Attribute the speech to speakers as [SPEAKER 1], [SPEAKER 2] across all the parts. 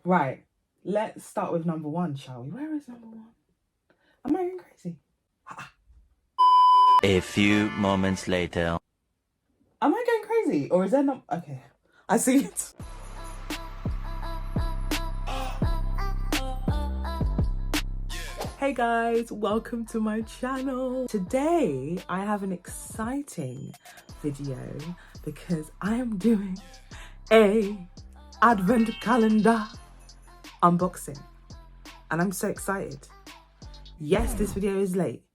[SPEAKER 1] Right, let's start with number one, shall we? Where is number one? Am I going crazy?
[SPEAKER 2] A few moments later.
[SPEAKER 1] Am I going crazy? Or is there not? Okay, I see it. Hey guys, welcome to my channel. Today I have an exciting video because I am doing a advent calendar unboxing and I'm so excited. Yes, this video is late.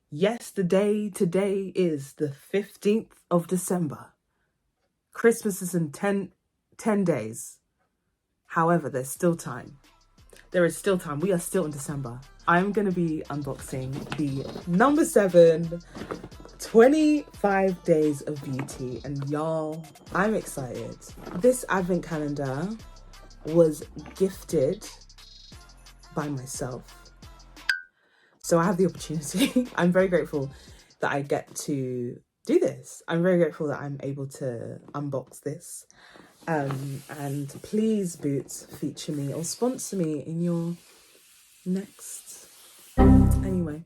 [SPEAKER 1] Yes, the day today is the 15th of December. Christmas is in 10 days. However, there's still time. There is still time. We are still in December. I'm going to be unboxing the number 7 25 Days of Beauty. And y'all, I'm excited. This advent calendar was gifted by myself. So I have the opportunity. I'm very grateful that I get to do this. I'm very grateful that I'm able to unbox this. And please, Boots, feature me or sponsor me in your next. Anyway,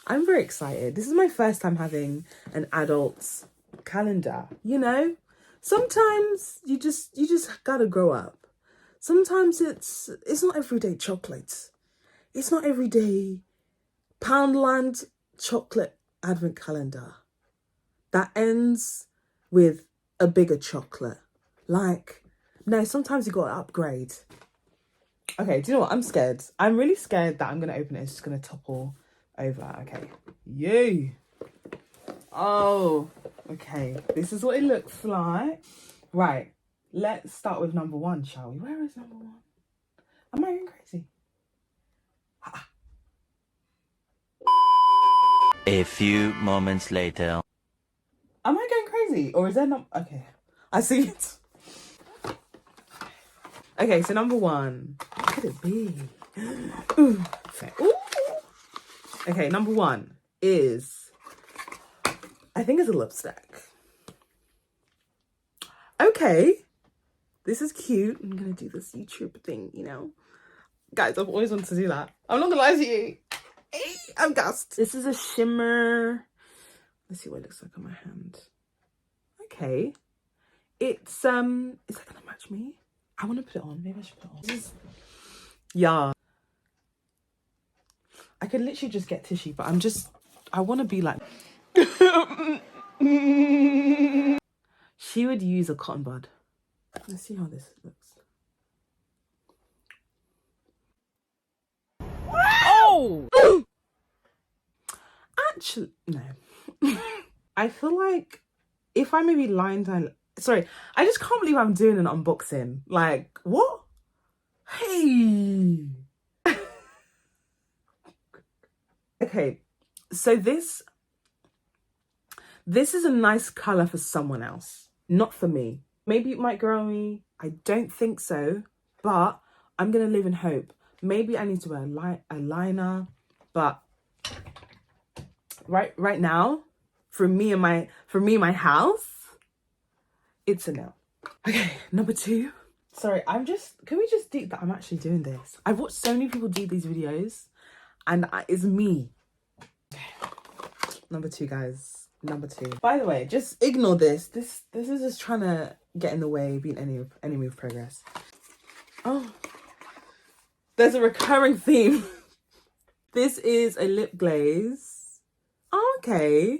[SPEAKER 1] I'm very excited. This is my first time having an adult's calendar. You know, sometimes you just gotta grow up. Sometimes it's not everyday chocolate. It's not everyday Poundland chocolate advent calendar that ends with a bigger chocolate. Like, no, sometimes you gotta upgrade. Okay, do you know what? I'm scared. I'm really scared that I'm gonna open it. It's just gonna topple over. Okay. Yay. Oh, okay. This is what it looks like. Right. Let's start with number one, shall we? Where is number one? Am I going crazy?
[SPEAKER 2] A few moments later.
[SPEAKER 1] Am I going crazy? Or is there not? Okay. I see it. Okay, so number one. What could it be? Ooh. Ooh. Okay, number one is, I think it's a lipstick. Okay. This is cute. I'm gonna do this YouTube thing, you know? Guys, I've always wanted to do that. I'm not gonna lie to you. I'm gassed. This is a shimmer. Let's see what it looks like on my hand. Okay. It's is that gonna match me? I want to put it on. Maybe I should put it on. Yeah. I could literally just get tissue, but I want to be like... She would use a cotton bud. Let's see how this looks. Oh! Actually, no. I feel like if I maybe sorry, I just can't believe I'm doing an unboxing. Like, what? Hey. Okay, so this is a nice color for someone else, not for me. Maybe it might grow on me. I don't think so, but I'm gonna live in hope. Maybe I need to wear a liner, but right now, for me and my house, it's a no. Okay, number two. Sorry, can we just deep that I'm actually doing this? I've watched so many people do these videos and it's me. Okay. Number two, guys. Number two. By the way, just ignore this. This is just trying to get in the way, being any move progress. Oh, there's a recurring theme. This is a lip glaze. Oh, okay.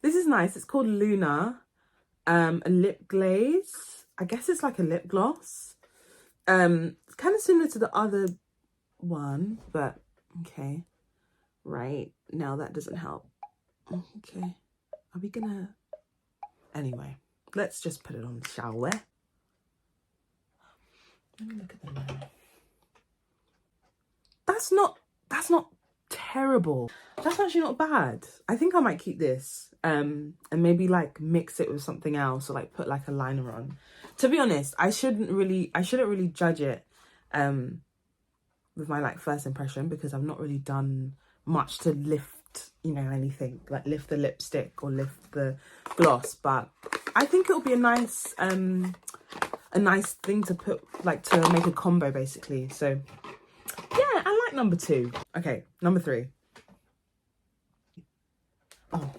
[SPEAKER 1] This is nice. It's called Luna. A lip glaze. I guess it's like a lip gloss. It's kind of similar to the other one, but okay. Right. Now that doesn't help. Okay. Are we gonna... Anyway, let's just put it on, shall we? Let me look at the line. That's not terrible. That's actually not bad. I think I might keep this and maybe like mix it with something else or like put like a liner on. To be honest, I shouldn't really judge it with my like first impression because I've not really done much to lift, you know, anything like lift the lipstick or lift the gloss, but I think it'll be a nice a nice thing to put, like to make a combo basically. So yeah, I like number 2. Okay, number 3. Oh,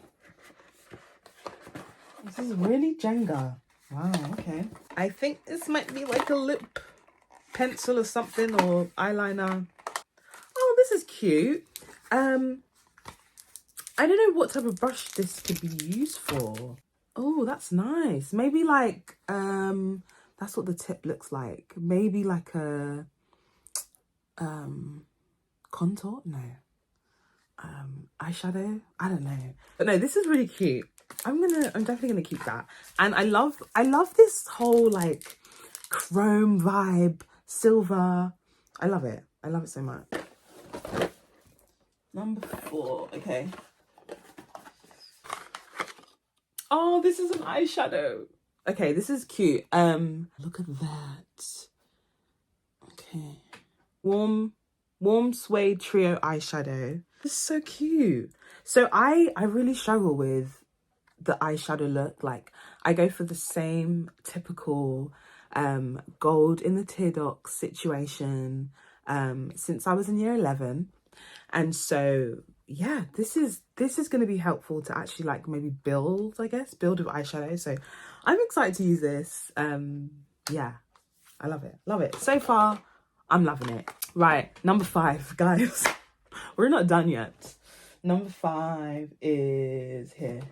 [SPEAKER 1] this is really Jenga. Wow, okay. I think this might be like a lip pencil or something, or eyeliner. Oh, this is cute. I don't know what type of brush this could be used for. Oh, that's nice. Maybe like, that's what the tip looks like. Maybe like a, contour? No. Eyeshadow? I don't know. But no, this is really cute. I'm definitely gonna keep that. And I love this whole like chrome vibe, silver. I love it. I love it so much. Number 4, okay. Oh, this is an eyeshadow. Okay, this is cute. Look at that. Okay. Warm suede trio eyeshadow. This is so cute. So I really struggle with the eyeshadow look. Like, I go for the same typical gold in the tear duct situation since I was in year 11. And so yeah, this is going to be helpful to actually like maybe build with eyeshadow. So I'm excited to use this. Yeah, I love it. So far, I'm loving it. Right, number 5, guys. We're not done yet. Number 5 is here.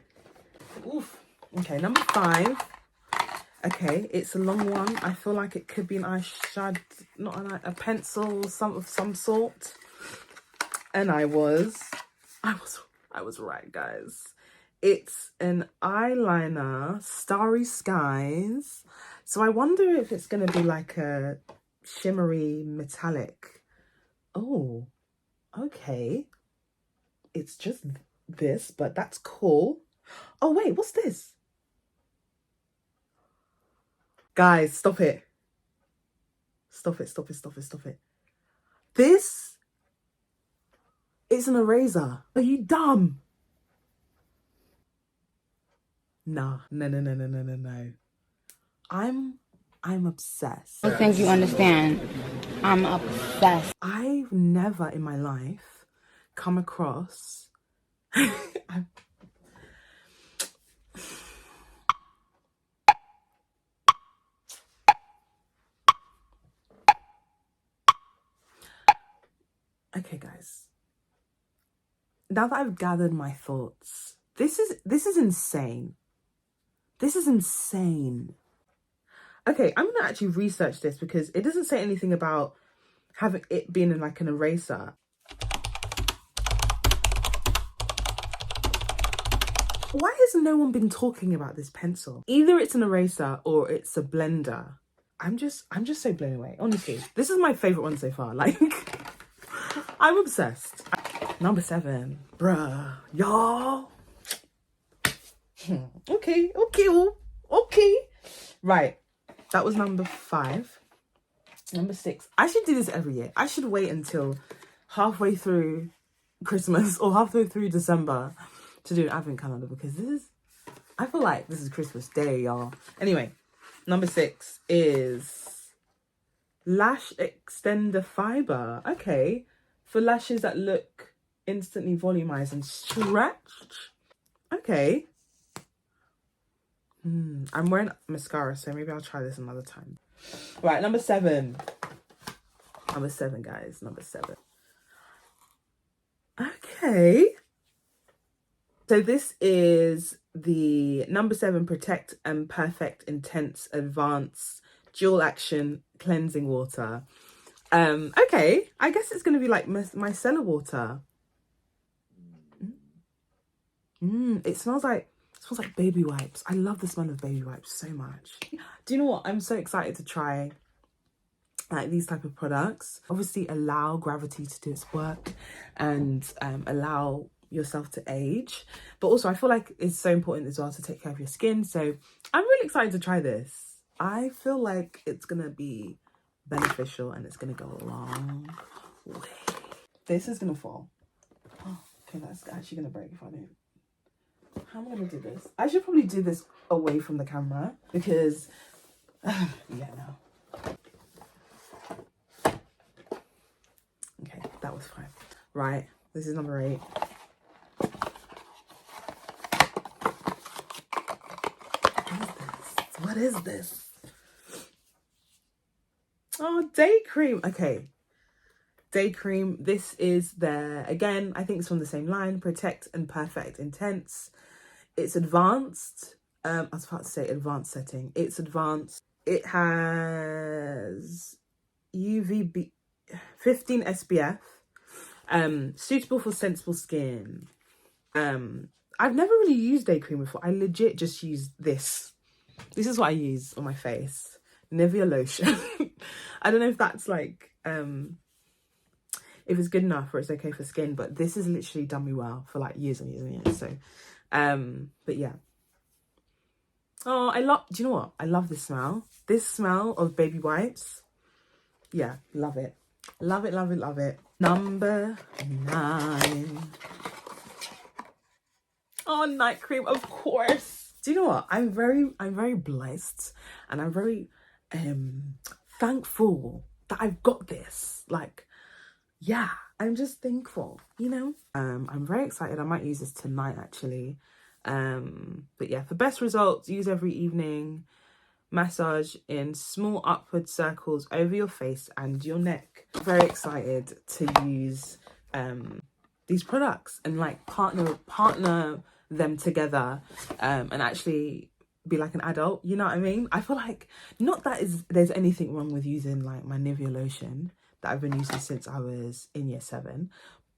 [SPEAKER 1] Oof. Okay, number 5. Okay, it's a long one. I feel like it could be an eyeshadow, not a pencil, of some sort. And I was right, guys. It's an eyeliner, Starry Skies. So I wonder if it's gonna be like a shimmery metallic. Oh, okay. It's just this, but that's cool. Oh wait, what's this? Guys, stop it. Stop it. This is an eraser. Are you dumb? No. I'm obsessed.
[SPEAKER 3] I don't think you understand. I'm obsessed.
[SPEAKER 1] I've never in my life come across okay, guys. Now that I've gathered my thoughts, this is insane. This is insane. Okay, I'm gonna actually research this because it doesn't say anything about having it being in like an eraser. Why has no one been talking about this pencil? Either it's an eraser or it's a blender. I'm just so blown away. Honestly, this is my favorite one so far. Like, I'm obsessed. Number 7, bruh, y'all. Okay. Right, that was number 5. Number 6. I should do this every year. I should wait until halfway through Christmas or halfway through December to do an advent calendar because I feel like this is Christmas Day, y'all. Anyway, number 6 is Lash Extender Fiber. Okay, for lashes that look instantly volumized and stretched. Okay. I'm wearing mascara, so maybe I'll try this another time. Right, number 7. Number 7, guys. Number 7. Okay. So this is the number 7 Protect and Perfect Intense Advanced Dual Action Cleansing Water. Okay. I guess it's going to be like my micellar water. It smells like baby wipes. I love the smell of baby wipes so much. Do you know what? I'm so excited to try like these type of products. Obviously allow gravity to do its work and allow yourself to age, but also I feel like it's so important as well to take care of your skin. So I'm really excited to try this. I feel like it's gonna be beneficial and it's gonna go a long way. This is gonna fall. Oh, okay, that's actually gonna break if I don't. How am I gonna do this? I should probably do this away from the camera because Yeah, no. Okay, that was fine. Right, this is number 8. What is this? Oh, day cream. Okay, day cream. This is their, again, I think it's from the same line, Protect and Perfect Intense. It's advanced. I was about to say advanced setting. It's advanced. It has UVB 15 SPF. Suitable for sensible skin. I've never really used day cream before. I legit just use this. This is what I use on my face. Nivea lotion. I don't know if that's like if it's good enough or it's okay for skin, but this has literally done me well for like years and years and years. So but yeah. Oh, do you know what? I love this smell. This smell of baby wipes. Yeah, love it. Love it, love it, love it. Number 9. Oh, night cream, of course. Do you know what? I'm very blessed, and I'm very thankful that I've got this. Like, yeah, I'm just thankful, you know? I'm very excited. I might use this tonight actually. But yeah, for best results, use every evening. Massage in small upward circles over your face and your neck. Very excited to use these products and like partner them together and actually be like an adult, you know what I mean? I feel like, not that there's anything wrong with using like my Nivea lotion that I've been using since I was in year 7,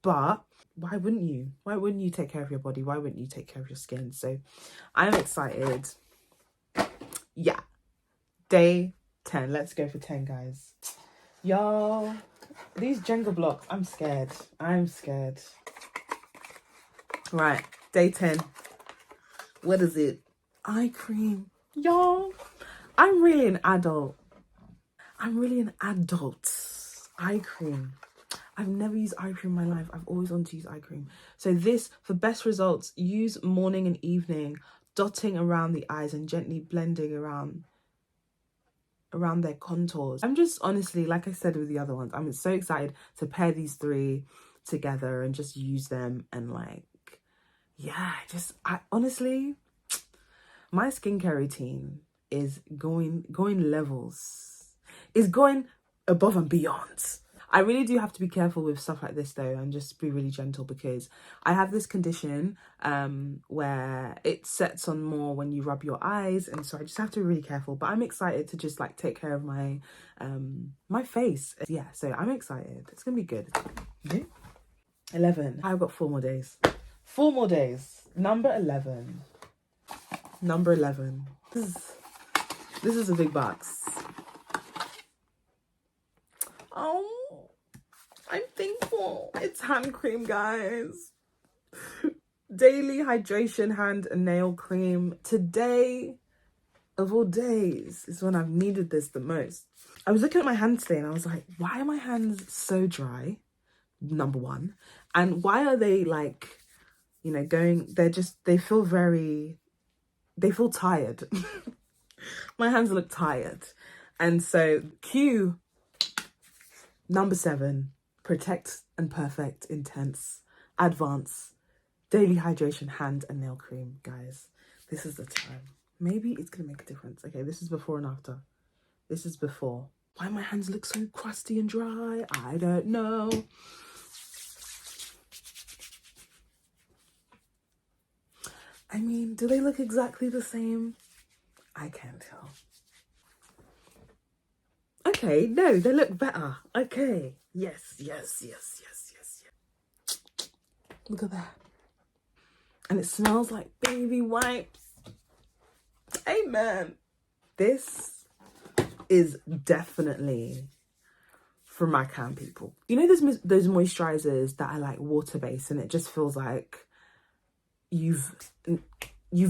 [SPEAKER 1] but why wouldn't you? Why wouldn't you take care of your body? Why wouldn't you take care of your skin? So I'm excited. Yeah. Day 10. Let's go for 10, guys. Y'all, these Jenga blocks, I'm scared. I'm scared. Right, day 10. What is it? Eye cream. Y'all, I'm really an adult. I'm really an adult. Eye cream. I've never used eye cream in my life. I've always wanted to use eye cream. So this, for best results, use morning and evening, dotting around the eyes and gently blending around their contours. I'm just honestly, like I said with the other ones, I'm so excited to pair these 3 together and just use them. And like, yeah, I honestly, my skincare routine is going levels, is going above and beyond. I really do have to be careful with stuff like this though, and just be really gentle, because I have this condition where it sets on more when you rub your eyes, and so I just have to be really careful. But I'm excited to just like take care of my my face. Yeah, so I'm excited. It's gonna be good. Okay. 11. I've got 4 more days. 4 more days. Number 11. Number 11. This is a big box. Oh, I'm thankful. It's hand cream, guys. Daily hydration hand and nail cream. Today, of all days, is when I've needed this the most. I was looking at my hands today and I was like, why are my hands so dry? Number 1. And why are they like, you know, they feel tired. My hands look tired. And so cue number 7, Protect and Perfect Intense Advance Daily Hydration Hand and Nail Cream. Guys, this is the time. Maybe it's gonna make a difference. Okay, this is before and after. This is before. Why my hands look so crusty and dry? I don't know. I mean, do they look exactly the same? I can't tell. Okay, no, they look better. Okay, yes. Look at that. And it smells like baby wipes. Amen. This is definitely for my cam people. You know those moisturizers that are like water-based and it just feels like you've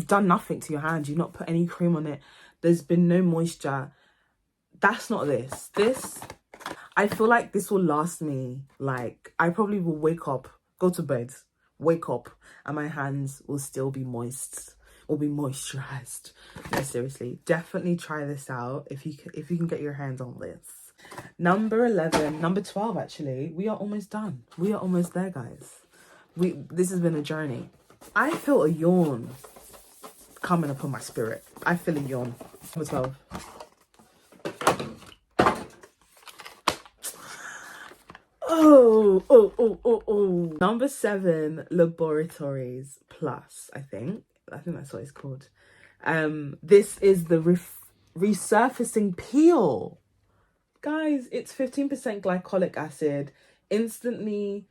[SPEAKER 1] done nothing to your hand. You've not put any cream on it. There's been no moisture. That's not this. This, I feel like this will last me. Like, I probably will wake up, go to bed, wake up, and my hands will still be moist. or be moisturized. No, seriously, definitely try this out if you can get your hands on this. Number 12 actually. We are almost done. We are almost there, guys. This has been a journey. I feel a yawn coming up on my spirit. I feel a yawn. Number 12. Oh. Number 7, Laboratories Plus, I think that's what it's called. This is the resurfacing peel. Guys, it's 15% glycolic acid. Instantly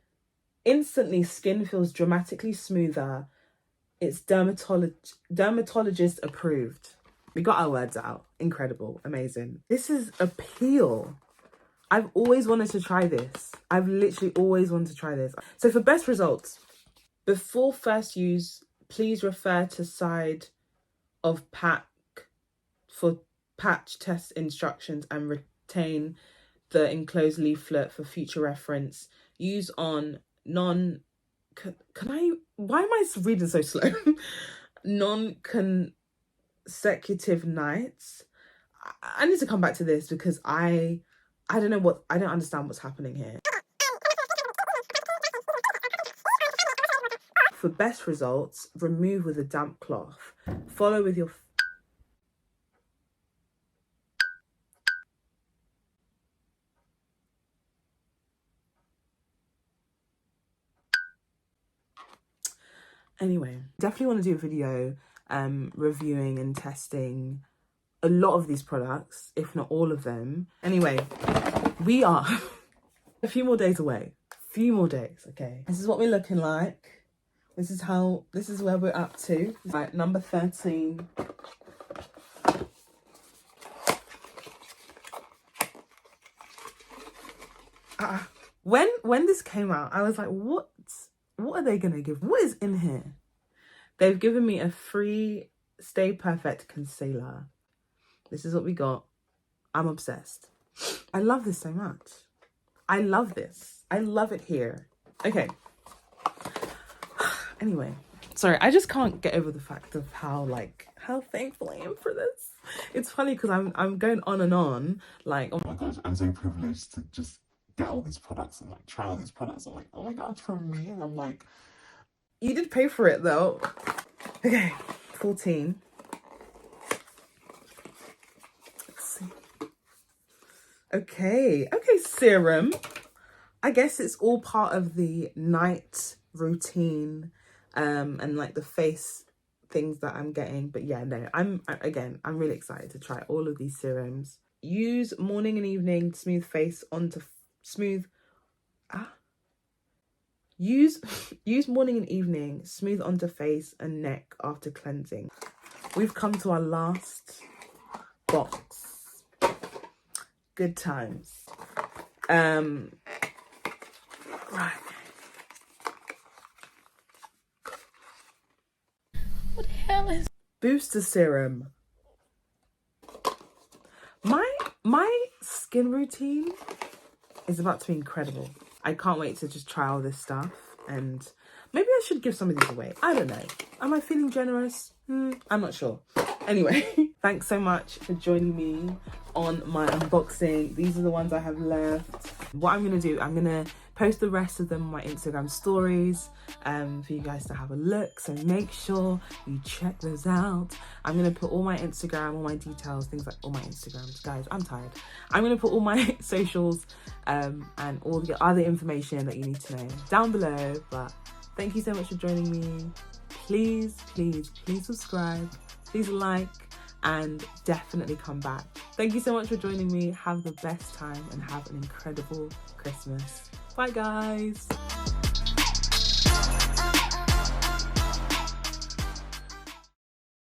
[SPEAKER 1] skin feels dramatically smoother. It's dermatologist approved. We got our words out. Incredible. Amazing. This is a peel. I've always wanted to try this. I've literally always wanted to try this. So for best results, before first use, please refer to side of pack for patch test instructions and retain the enclosed leaflet for future reference. Use on why am I reading so slow? Non-consecutive nights. I need to come back to this because I don't understand what's happening here. For best results, remove with a damp cloth. Follow with your... Anyway, definitely want to do a video reviewing and testing a lot of these products, if not all of them. Anyway, we are a few more days away. Few more days, okay? This is what we're looking like. This is where we're up to. Right, number 13. When this came out, I was like, what are they gonna give? What is in here? They've given me a free Stay Perfect concealer. This is what we got. I'm obsessed. I love this so much. I love this. I love it here. Okay. Anyway, sorry, I just can't get over the fact of how thankful I am for this. It's funny because I'm going on and on, like, oh my gosh, I'm so privileged to just get all these products and like try all these products. I'm like, oh my god, for me. And I'm like, you did pay for it though. Okay, 14. Let's see. Okay, serum. I guess it's all part of the night routine and like the face things that I'm getting. But yeah, no, I'm really excited to try all of these serums. Use morning and evening smooth face onto use morning and evening smooth onto face and neck after cleansing. We've come to our last box. Good times. Right.
[SPEAKER 3] What the hell is
[SPEAKER 1] booster serum? My skin routine is about to be incredible. I can't wait to just try all this stuff, and maybe I should give some of these away. I don't know. Am I feeling generous? I'm not sure. Anyway, thanks so much for joining me on my unboxing. These are the ones I have left. What I'm going to do, I'm going to post the rest of them on my Instagram stories for you guys to have a look. So make sure you check those out. I'm going to put all my Instagram, all my details, things like all my Instagrams. Guys, I'm tired. I'm going to put all my socials and all the other information that you need to know down below. But thank you so much for joining me. Please subscribe. Please like and definitely come back. Thank you so much for joining me. Have the best time and have an incredible Christmas. Bye guys.